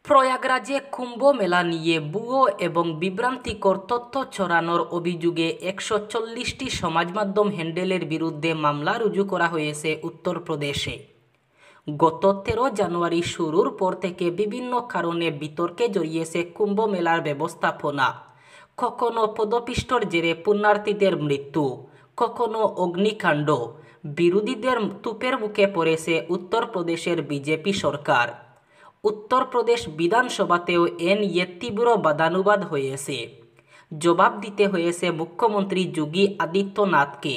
প্রয়াগরাজে কুম্ভ মেলা নিয়ে ভুয়ো এবং বিভ্রান্তিকর তথ্য ছড়ানোর অভিযোগে 140টি সমাজমাধ্যম হ্যান্ডেলের বিরুদ্ধে মামলা রুজু করা হয়েছে উত্তরপ্রদেশে। গত 13 জানুয়ারি শুরুর পর থেকে বিভিন্ন কারণে বিতর্কে জড়িয়েছে কুম্ভ মেলার ব্যবস্থাপনা। কখনো পদপিষ্টর জেরে পুণ্যার্থীদের মৃত্যু, কখনো অগ্নিকাণ্ড। বিরোধীদের তুপের মুখে পড়েছে উত্তরপ্রদেশের বিজেপি সরকার। উত্তরপ্রদেশ বিধানসভাতেও এ নিয়ে তীব্র বাদানুবাদ হয়েছে। জবাব দিতে হয়েছে মুখ্যমন্ত্রী যোগী আদিত্যনাথকে।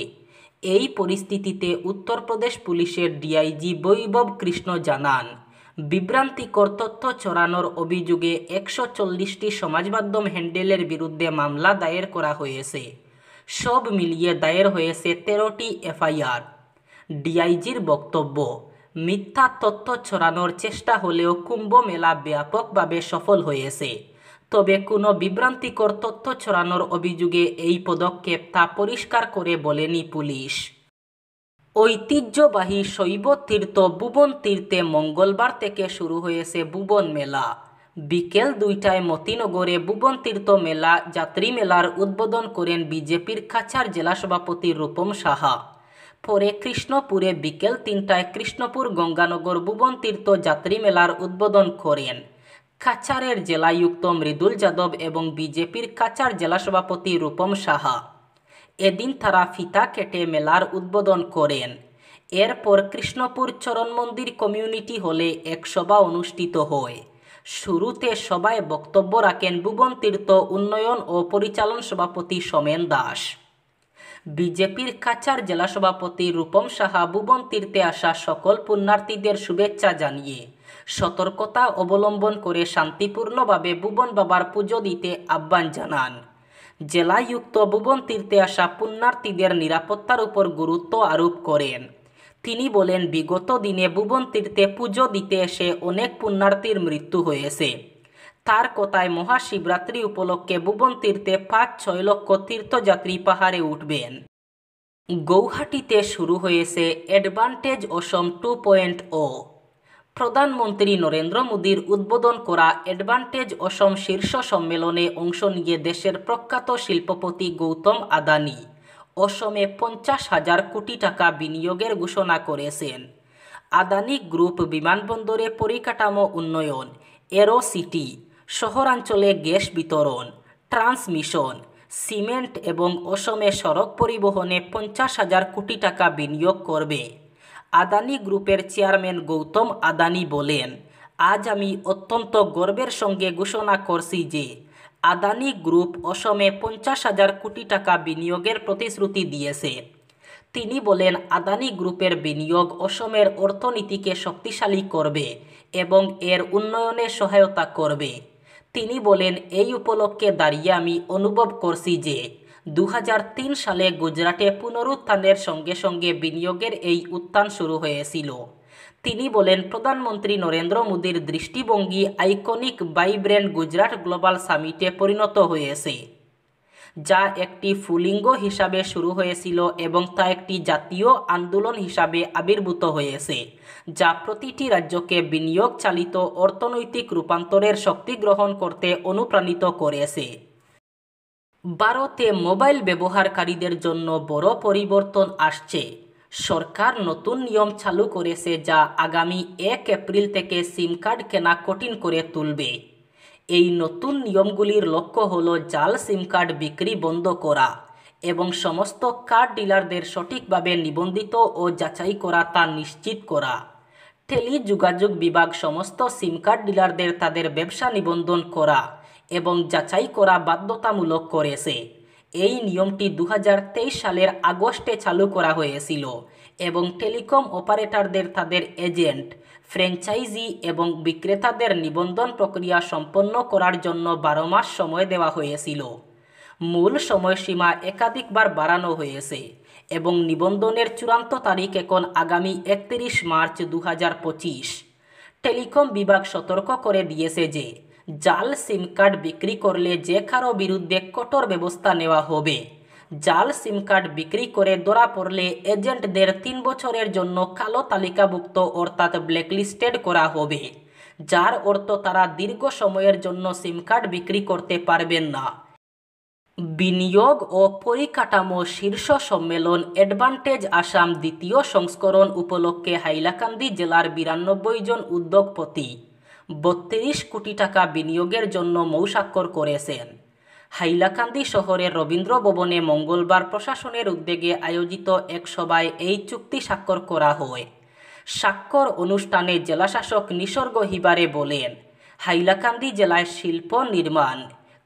এই পরিস্থিতিতে উত্তরপ্রদেশ পুলিশের ডিআইজি বৈভব কৃষ্ণ জানান, বিভ্রান্তিকর তথ্য ছড়ানোর অভিযোগে 140টি সমাজমাধ্যম হ্যান্ডেলের বিরুদ্ধে মামলা দায়ের করা হয়েছে। সব মিলিয়ে দায়ের হয়েছে 13টি এফআইআর। ডিআইজির বক্তব্য, মিথ্যা তথ্য ছড়ানোর চেষ্টা হলেও কুম্ভ মেলা ব্যাপকভাবে সফল হয়েছে। তবে কোনো বিভ্রান্তিকর তথ্য ছড়ানোর অভিযোগে এই পদক্ষেপ তা পরিষ্কার করে বলেনি পুলিশ। ঐতিহ্যবাহী শৈব তীর্থ ভুবন তীর্থে মঙ্গলবার থেকে শুরু হয়েছে ভুবন মেলা। বিকেল 2টায় মতিনগরে ভুবন তীর্থ মেলা যাত্রী মেলার উদ্বোধন করেন বিজেপির কাছাড় জেলা সভাপতি রূপম সাহা। পরে কৃষ্ণপুরে বিকেল 3টায় কৃষ্ণপুর গঙ্গানগর ভুবন তীর্থ যাত্রী মেলার উদ্বোধন করেন কাছাড়ের জেলায়ুক্ত মৃদুল যাদব এবং বিজেপির কাছাড় জেলা সভাপতি রূপম সাহা। এদিন তারা ফিতা কেটে মেলার উদ্বোধন করেন। এরপর কৃষ্ণপুর চরণ মন্দির কমিউনিটি হলে এক সভা অনুষ্ঠিত হয়। শুরুতে সভায় বক্তব্য রাখেন ভুবন তীর্থ উন্নয়ন ও পরিচালন সভাপতি সোমেন দাস। বিজেপির কাছাড় জেলা সভাপতি রূপম সাহা ভুবন তীর্থে আসা সকল পুণ্যার্থীদের শুভেচ্ছা জানিয়ে সতর্কতা অবলম্বন করে শান্তিপূর্ণভাবে ভুবন বাবার পুজো দিতে আহ্বান জানান। জেলায়ুক্ত ভুবন তীর্থে আসা পুণ্যার্থীদের নিরাপত্তার উপর গুরুত্ব আরোপ করেন। তিনি বলেন, বিগত দিনে ভুবন তীর্থে পুজো দিতে এসে অনেক পুণ্যার্থীর মৃত্যু হয়েছে। তার কথায় মহাশিবরাত্রি উপলক্ষে ভুবন তীর্থে 5-6 লক্ষ তীর্থযাত্রী পাহাড়ে উঠবেন। গৌহাটিতে শুরু হয়েছে অ্যাডভান্টেজ অসম 2.0। প্রধানমন্ত্রী নরেন্দ্র মোদীর উদ্বোধন করা অ্যাডভান্টেজ অসম শীর্ষ সম্মেলনে অংশ নিয়ে দেশের প্রখ্যাত শিল্পপতি গৌতম আদানি অসমে 50,000 কোটি টাকা বিনিয়োগের ঘোষণা করেছেন। আদানি গ্রুপ বিমানবন্দরে পরিকাঠামো উন্নয়ন, এরো সিটি, শহরাঞ্চলে গ্যাস বিতরণ, ট্রান্সমিশন, সিমেন্ট এবং অসমে সড়ক পরিবহনে 50,000 কোটি টাকা বিনিয়োগ করবে। আদানি গ্রুপের চেয়ারম্যান গৌতম আদানি বলেন, আজ আমি অত্যন্ত গর্বের সঙ্গে ঘোষণা করছি যে আদানি গ্রুপ অসমে 50,000 কোটি টাকা বিনিয়োগের প্রতিশ্রুতি দিয়েছে। তিনি বলেন, আদানি গ্রুপের বিনিয়োগ অসমের অর্থনীতিকে শক্তিশালী করবে এবং এর উন্নয়নে সহায়তা করবে। তিনি বলেন, এই উপলক্ষে দাঁড়িয়ে আমি অনুভব করছি যে 2003 সালে গুজরাটে পুনরুত্থানের সঙ্গে সঙ্গে বিনিয়োগের এই উত্থান শুরু হয়েছিল। তিনি বলেন, প্রধানমন্ত্রী নরেন্দ্র মোদীর দৃষ্টিভঙ্গি আইকনিক ভাইব্রেন্ট গুজরাট গ্লোবাল সামিটে পরিণত হয়েছে, যা একটি পুলিঙ্গ হিসাবে শুরু হয়েছিল এবং তা একটি জাতীয় আন্দোলন হিসাবে আবির্ভূত হয়েছে, যা প্রতিটি রাজ্যকে বিনিয়োগ চালিত অর্থনৈতিক রূপান্তরের শক্তি গ্রহণ করতে অনুপ্রাণিত করেছে। ভারতে মোবাইল ব্যবহারকারীদের জন্য বড় পরিবর্তন আসছে। সরকার নতুন নিয়ম চালু করেছে যা আগামী 1 এপ্রিল থেকে সিম কার্ড কেনা কঠিন করে তুলবে। এই নতুন নিয়মগুলির লক্ষ্য হল জাল সিম কার্ড বিক্রি বন্ধ করা এবং সমস্ত কার্ড ডিলারদের সঠিকভাবে নিবন্ধিত ও যাচাই করা তা নিশ্চিত করা। টেলিযোগাযোগ বিভাগ সমস্ত সিম কার্ড ডিলারদের তাদের ব্যবসা নিবন্ধন করা এবং যাচাই করা বাধ্যতামূলক করেছে। এই নিয়মটি 2023 সালের আগস্টে চালু করা হয়েছিল এবং টেলিকম অপারেটরদের তাদের এজেন্ট, ফ্র্যাঞ্চাইজি এবং বিক্রেতাদের নিবন্ধন প্রক্রিয়া সম্পন্ন করার জন্য 12 মাস সময় দেওয়া হয়েছিল। মূল সময়সীমা একাধিকবার বাড়ানো হয়েছে এবং নিবন্ধনের চূড়ান্ত তারিখ এখন আগামী 31 মার্চ 2025। টেলিকম বিভাগ সতর্ক করে দিয়েছে যে জাল সিম কার্ড বিক্রি করলে যে কারো বিরুদ্ধে কঠোর ব্যবস্থা নেওয়া হবে। জাল সিম কার্ড বিক্রি করে ধরা পড়লে এজেন্টদের 3 বছরের জন্য কালো তালিকাভুক্ত অর্থাৎ ব্ল্যাকলিস্টেড করা হবে। যার অর্থ তারা দীর্ঘ সময়ের জন্য সিম কার্ড বিক্রি করতে পারবেন না। বিনিয়োগ ও পরিকাঠামো শীর্ষ সম্মেলন অ্যাডভান্টেজ আসাম দ্বিতীয় সংস্করণ উপলক্ষে হাইলাকান্দি জেলার ৯২ জন উদ্যোগপতি ৩২ কোটি টাকা বিনিয়োগের জন্য মৌস্বাক্ষর করেছেন। হাইলাকান্দি শহরের রবীন্দ্র ভবনে মঙ্গলবার প্রশাসনের উদ্যোগে আয়োজিত এক সভায় এই চুক্তি স্বাক্ষর করা হয়। স্বাক্ষর অনুষ্ঠানে জেলাশাসক নিসর্গ হিবারে বলেন, হাইলাকান্দি জেলায় শিল্প নির্মাণ,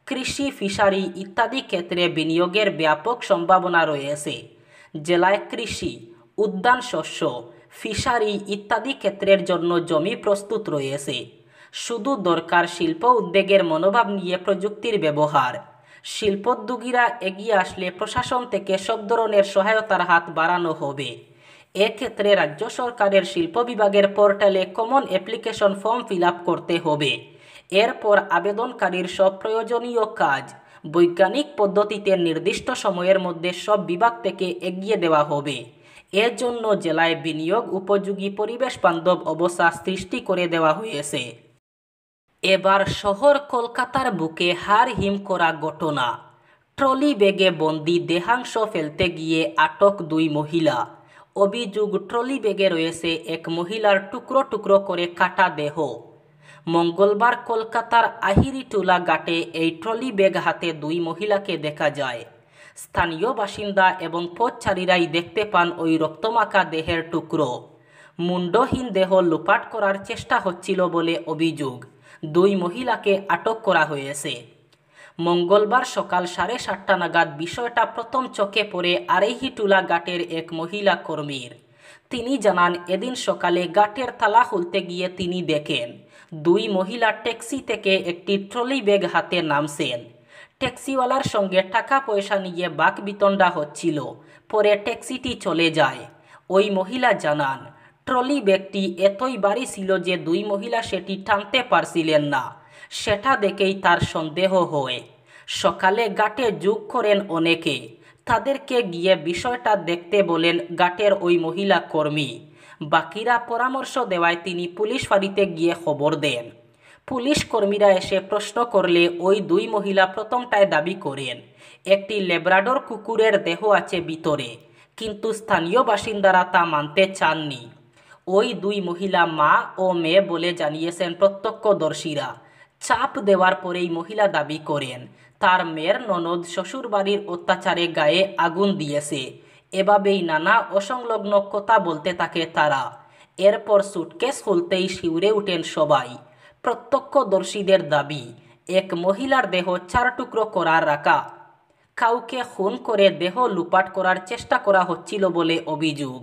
কৃষি, ফিশারি ইত্যাদি ক্ষেত্রে বিনিয়োগের ব্যাপক সম্ভাবনা রয়েছে। জেলায় কৃষি, উদ্যান শস্য, ফিশারি ইত্যাদি ক্ষেত্রের জন্য জমি প্রস্তুত রয়েছে। শুধু দরকার শিল্প উদ্যোগের মনোভাব নিয়ে প্রযুক্তির ব্যবহার। শিল্পোদ্যোগীরা এগিয়ে আসলে প্রশাসন থেকে সব ধরনের সহায়তার হাত বাড়ানো হবে। এক্ষেত্রে রাজ্য সরকারের শিল্প বিভাগের পোর্টালে common application form fill up করতে হবে। এরপর আবেদনকারীর সব প্রয়োজনীয় কাজ বৈজ্ঞানিক পদ্ধতিতে নির্দিষ্ট সময়ের মধ্যে সব বিভাগ থেকে এগিয়ে দেওয়া হবে। এর জন্য জেলায় বিনিয়োগ উপযোগী পরিবেশ বান্ধব অবস্থা সৃষ্টি করে দেওয়া হয়েছে। এবার শহর কলকাতার বুকে হাড় হিম করা ঘটনা। ট্রলি ব্যাগে বন্দি দেহাংশ ফেলতে গিয়ে আটক ২ মহিলা। অভিযোগ, ট্রলি ব্যাগে রয়েছে এক মহিলার টুকরো টুকরো করে কাটা দেহ। মঙ্গলবার কলকাতার আহিরিটোলা ঘাটে এই ট্রলি ব্যাগ হাতে ২ মহিলাকে দেখা যায়। স্থানীয় বাসিন্দা এবং পথচারীরাই দেখতে পান ওই রক্তমাখা দেহের টুকরো। মুন্ডহীন দেহ লুপাট করার চেষ্টা হচ্ছিল বলে অভিযোগ। ২ মহিলাকে আটক করা হয়েছে। মঙ্গলবার সকাল 7:30 নাগাদ বিষয়টা প্রথম চোখে পড়ে আহিরিটোলা ঘাটের এক মহিলা কর্মীর। তিনি জানান, এদিন সকালে ঘাটের তালা খুলতে গিয়ে তিনি দেখেন ২ মহিলা ট্যাক্সি থেকে একটি ট্রলি ব্যাগ হাতে নামছেন। ট্যাক্সিওয়ালার সঙ্গে টাকা পয়সা নিয়ে বাকবিতণ্ডা হচ্ছিল। পরে ট্যাক্সিটি চলে যায়। ওই মহিলা জানান, ট্রলি ব্যাগটি এতই ভারী ছিল যে ২ মহিলা সেটি টানতে পারছিলেন না। সেটা দেখেই তার সন্দেহ হয়। সকালে ঘাটে যোগ করেন অনেকে। তাদেরকে গিয়ে বিষয়টা দেখতে বলেন ঘাটের ওই মহিলা কর্মী। বাকিরা পরামর্শ দেওয়ায় তিনি পুলিশ ফাঁড়িতে গিয়ে খবর দেন। পুলিশ কর্মীরা এসে প্রশ্ন করলে ওই ২ মহিলা প্রথমটায় দাবি করেন একটি ল্যাব্রাডর কুকুরের দেহ আছে ভিতরে, কিন্তু স্থানীয় বাসিন্দারা তা মানতে চাননি। ওই ২ মহিলা মা ও মেয়ে বলে জানিয়েছেন প্রত্যক্ষদর্শীরা। চাপ দেওয়ার পরেই মহিলা দাবি করেন তার মেয়ের ননদ শ্বশুরবাড়ির অত্যাচারে গায়ে আগুন দিয়েছে। এভাবেই নানা অসংলগ্ন কথা বলতে থাকে তারা। এরপর সুটকেস খুলতেই শিউরে ওঠেন সবাই। প্রত্যক্ষদর্শীদের দাবি, এক মহিলার দেহ 4 টুকরো করা রাখা। কাউকে খুন করে দেহ লুপাট করার চেষ্টা করা হচ্ছিল বলে অভিযোগ।